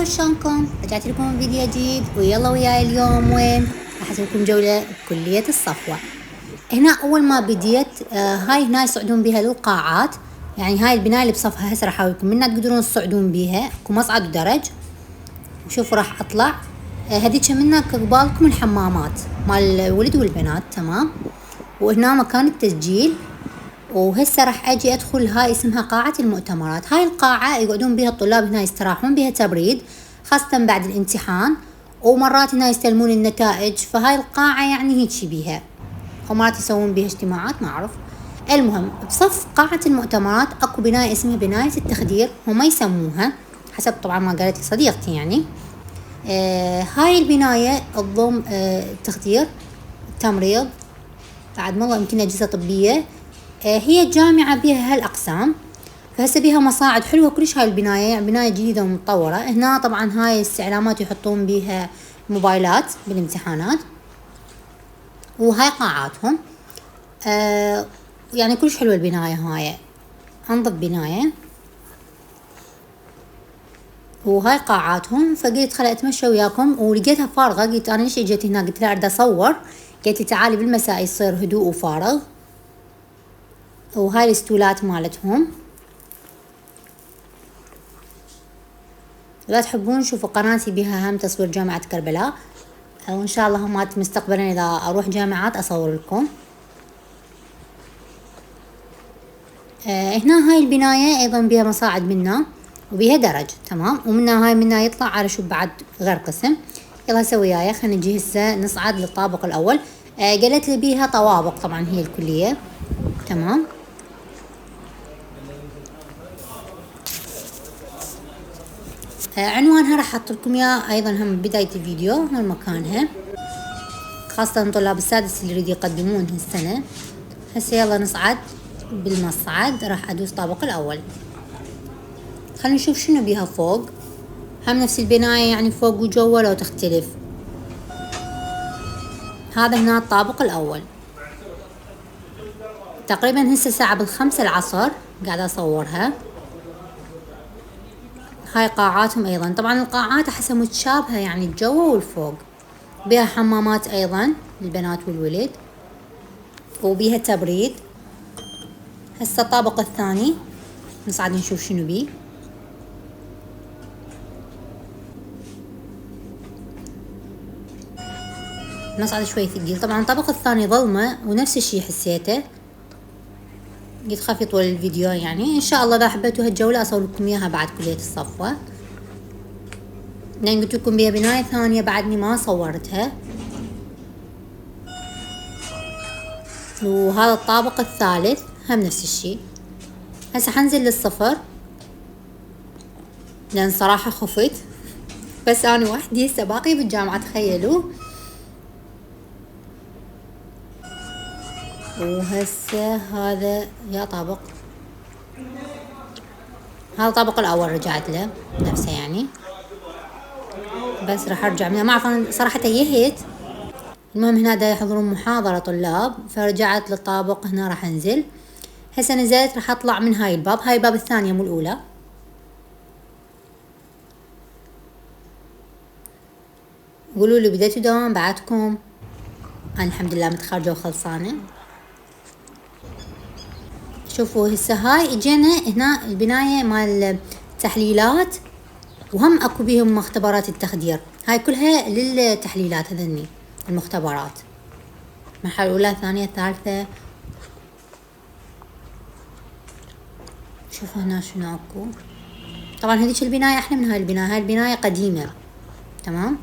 شلونكم؟ رجعت لكم فيديو جديد ويلا وياي اليوم وين؟ راح اسوي لكم جولة بكلية الصفوة. هنا اول ما بديت هاي هنا يصعدون بها للقاعات، يعني هاي البناية اللي بصفها هسه راح اوريكم منها تقدرون تصعدون بيها، اكو مصعد ودرج. وشوفوا راح اطلع هذيك منها قبالكم الحمامات مال الولد والبنات، تمام. وهنا مكان التسجيل. وهسه راح اجي ادخل، هاي اسمها قاعة المؤتمرات. هاي القاعة يقعدون بها الطلاب، هنا يستراحون بها تبريد خاصة بعد الامتحان، ومرات هنا يستلمون النتائج. فهاي القاعة يعني هيك بيها، ومرات يسوون بها اجتماعات، ما اعرف. المهم بصف قاعة المؤتمرات اكو بناية اسمها بناية التخدير، هم يسموها حسب طبعا ما قالت صديقتي يعني. هاي البناية تضم التخدير، التمريض، بعد والله يمكن أجهزة طبية. هي جامعة بها هالأقسام، فهسه بها مصاعد حلوة كلش. هاي البناية يعني بناية جديدة ومتطورة. هنا طبعا هاي الاستعلامات يحطون بها موبايلات بالامتحانات، وهاي قاعاتهم. يعني كلش حلوة البناية، هاي أنظف بناية، وهاي قاعاتهم. فقلت خلي اتمشى وياكم، ولقيتها فارغة. قلت انا ليش اجيت هنا؟ قلت لها اريد اصور. قالت لي تعالي بالمساء يصير هدوء وفارغ. وهاي الاسطولات مالتهم. إذا تحبون شوفوا قناتي بها هم تصوير جامعة كربلاء، وإن شاء الله همات مستقبلا إذا أروح جامعات أصور لكم. هنا هاي البناية أيضا بها مصاعد منا، وبها درج، تمام. ومنا هاي منا يطلع على شو بعد غير قسم. يلا هسه وياي خلينا نجي هسه نصعد للطابق الأول. قالت لي بيها طوابق، طبعا هي الكلية، تمام. عنوانها راح احط لكم اياه ايضا هم بداية الفيديو، هون مكانها، خاصة طلاب السادس اللي يريد يقدمون هالسنة. هسه يلا نصعد بالمصعد، راح ادوس الطابق الاول. خلينا نشوف شنو بيها فوق. هم نفس البناية يعني فوق وجوا لو تختلف. هذا هنا الطابق الاول. تقريبا هسه الساعة 5 العصر قاعدة اصورها. هاي قاعاتهم ايضا، طبعا القاعات احسها متشابهة يعني الجو والفوق. بيها حمامات ايضا للبنات والولد، وبيها تبريد. هسه الطابق الثاني نصعد نشوف شنو بيه. نصعد شوي ثقيل، طبعا الطابق الثاني ظلمة ونفس الشي حسيته. قلت خاف يطول الفيديو يعني. ان شاء الله اذا حبيتوا هالجولة اصور لكم اياها بعد كلية الصفوة، لان قلت لكم بيها بناية ثانية بعدني ما صورتها. وهذا الطابق الثالث هم نفس الشي. هسه حنزل للصفر لان صراحة خفت، بس انا وحدي هسه باقي بالجامعة، تخيلوا. وهسه هذا يا طابق، هذا الطابق الاول رجعت له نفسه يعني، بس راح ارجع منه. ما اعرف انا صراحة تيهت. المهم هنا دا يحضرون محاضرة طلاب، فرجعت للطابق هنا راح انزل. هسه نزلت راح اطلع من هاي الباب، هاي الباب الثانية مو الاولى. قولوا لي بديتوا دوام بعدكم؟ انا الحمد لله متخرجة وخلصانة. شوفوا هسه هاي اجينا هنا البناية مال التحليلات، وهم اكو بيهم مختبرات التخدير. هاي كلها للتحليلات، هذني المختبرات، مرحلة اولى ثانية ثالثة. شوفوا هنا شنو اكو. طبعا هذيك البناية احلى من هاي البناية، هاي البناية قديمة، تمام.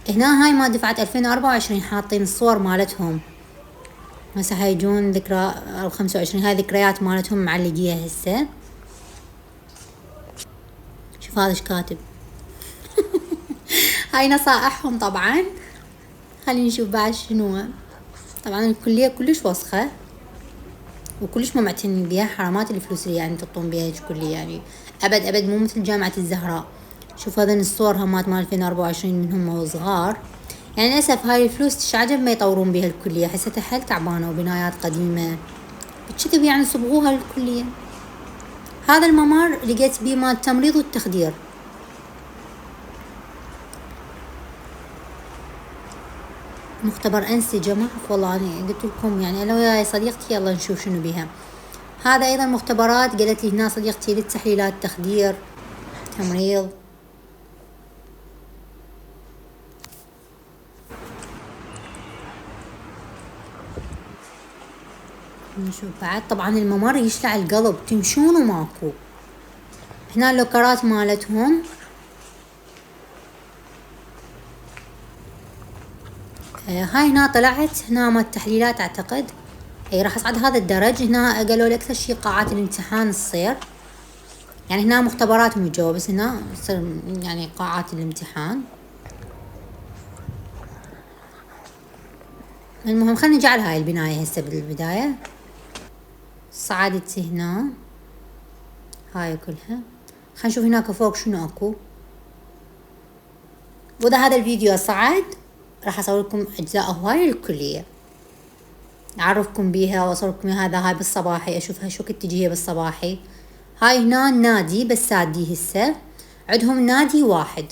هنا هاي ما دفعة 2024 حاطين الصور مالتهم. هسه هاي جون ذكرى 25، هاي ذكريات مالتهم معلقيها هسه. شوف هذا ايش كاتب. هاي نصائحهم طبعا. خلينا نشوف بعد شنو. طبعا الكلية كلش وسخة وكلش ما معتنين بيها، حرامات الفلوس اللي يعني تطون بيها الكلية يعني. ابد ابد مو مثل جامعة الزهراء. شوف هذا الصور همات مال 2024 من هم وصغار. يعني للأسف هاي الفلوس عجب ما يطورون بها الكلية، حسيتها حيل تعبانة وبنايات قديمة بكذب يعني صبغوها للكلية. هذا الممر لقيت بيه مال التمريض والتخدير. مختبر أنسجة، ما أعرف والله، أنا قلت لكم يعني أنا وياي صديقتي يلا نشوف شنو بيها. هذا أيضا مختبرات قالت لي هنا صديقتي للتحليلات، تخدير، تمريض. نشوف بعد. طبعا الممر يشلع القلب، تمشون وماكو. هنا اللوكرات مالتهم. هاي هنا طلعت هنا مال التحليلات اعتقد. اي راح اصعد هذا الدرج. هنا قالوا لي اكثر شي قاعات الامتحان تصير، يعني هنا مختبرات مو جوا، بس هنا تصير يعني قاعات الامتحان. المهم خلينا نجعل هاي البناية هسه بالبداية. صعدت هنا هاي كلها. خلينا نشوف هناك فوق شنو اكو. واذا هذا الفيديو صعد راح اصور لكم اجزاء هواي للكلية، اعرفكم بيها واصور لكم هذا. هاي بالصباحي اشوفها شو كنت تجي هي بالصباحي. هاي هنا النادي بس سادي هسه، عندهم نادي واحد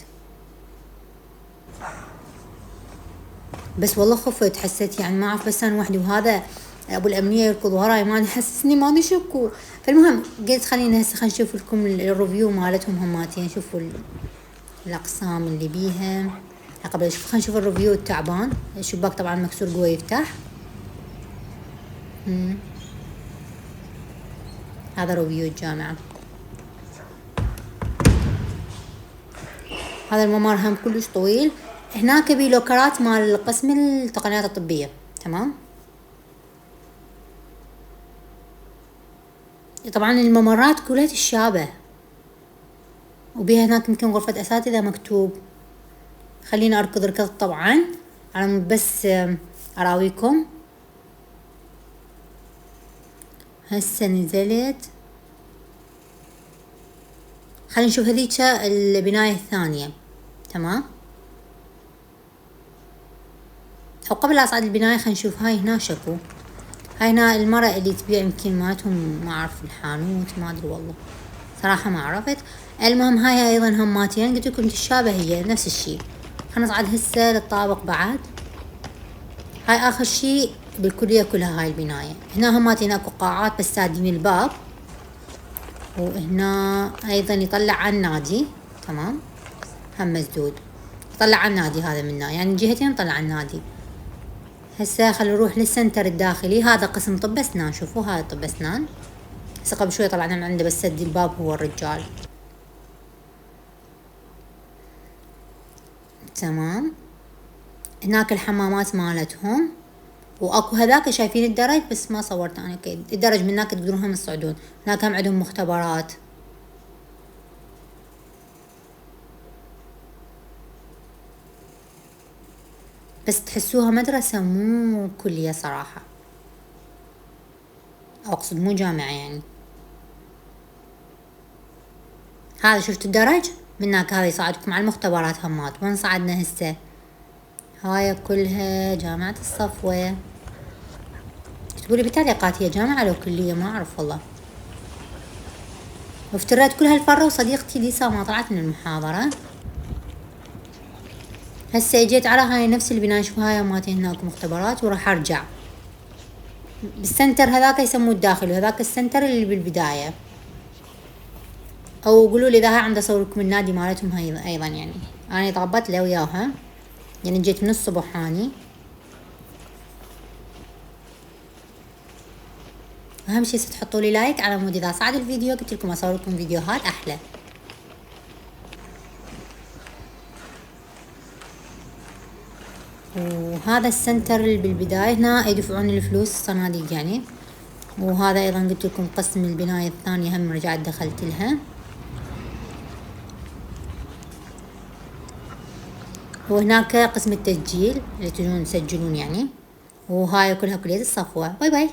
بس. والله خفت، حسيت يعني ما اعرف بس انا وحدي، وهذا ابو الامنيه يركض وراي ما يحسسني ما شكو. فالمهم قلت خلينا هسه خلينا نشوف لكم الريفيو مالتهم هماتين. شوفوا الاقسام اللي بيها. قبل خلينا نشوف الريفيو التعبان. الشباك طبعا مكسور قوي يفتح. هذا ريفيو الجامعه. هذا الممر هم كلش طويل. هناك بي لوكرات مال قسم التقنيات الطبيه. تمام. طبعا الممرات كلها تشابه، وبيها هناك يمكن غرفة أساتذة مكتوب. خلينا أركض ركض طبعا على بس أراويكم. هسه نزلت. خلينا نشوف هذيك البناية الثانية. تمام. أو قبل لا أصعد البناية خلينا نشوف هاي هنا شكو. هاي هنا المرأة اللي تبيع يمكن مالتهم، ما أعرف الحانوت، ما أدري والله صراحة ما عرفت. المهم هاي أيضا هماتين قلت لكم تشابه، هي نفس الشي. خلينا نصعد هسه للطابق بعد. هاي آخر شي بالكلية كلها هاي البناية. هنا هماتين اكو قاعات بس سادين الباب. وهنا أيضا يطلع على النادي. تمام. هم مسدود يطلع على النادي هذا منه، يعني جهتين يطلع على النادي. هسه خلينا نروح للسنتر الداخلي. هذا قسم طب أسنان. شوفوا هذا طب أسنان. هسه قبل شوي طلعنا من عنده بس سد الباب هو الرجال. تمام. هناك الحمامات مالتهم. واكو هذاك شايفين الدرج بس ما صورت انا كيف الدرج من هناك تقدرون هم تصعدون. هناك هم عندهم مختبرات. بس تحسوها مدرسة مو كلية صراحة، اقصد مو جامعة يعني. هذا شفت الدرج من هناك، هذا يصعدكم على المختبرات همات. وين صعدنا هسه؟ هاي كلها جامعة الصفوة. تقولي بتعليقات هي جامعة لو كلية، ما اعرف والله. وافتريت كل هالفرة وصديقتي لسه ما طلعت من المحاضرة. هسه اجيت على هاي نفس البناية. شوف هاي مالتين هناك مختبرات، وراح ارجع بالسنتر هذاك يسموه الداخلي، وهذاك السنتر اللي بالبداية. او قولوا لي اذا هاي عند اصور لكم النادي مالتهم هاي ايضا. يعني انا طغبت له وياها، يعني جيت من الصبح اني. اهم شي تحطوا لي لايك على مود اذا صعد الفيديو قلت لكم اصور لكم فيديوهات احلى. وهذا السنتر اللي بالبداية. هنا يدفعون الفلوس الصناديق يعني. وهذا ايضا قلت لكم قسم البناية الثانية هم رجعت دخلت لها. وهناك قسم التسجيل اللي تجون تسجلون يعني. وهاي كلها كلية الصفوة. باي باي.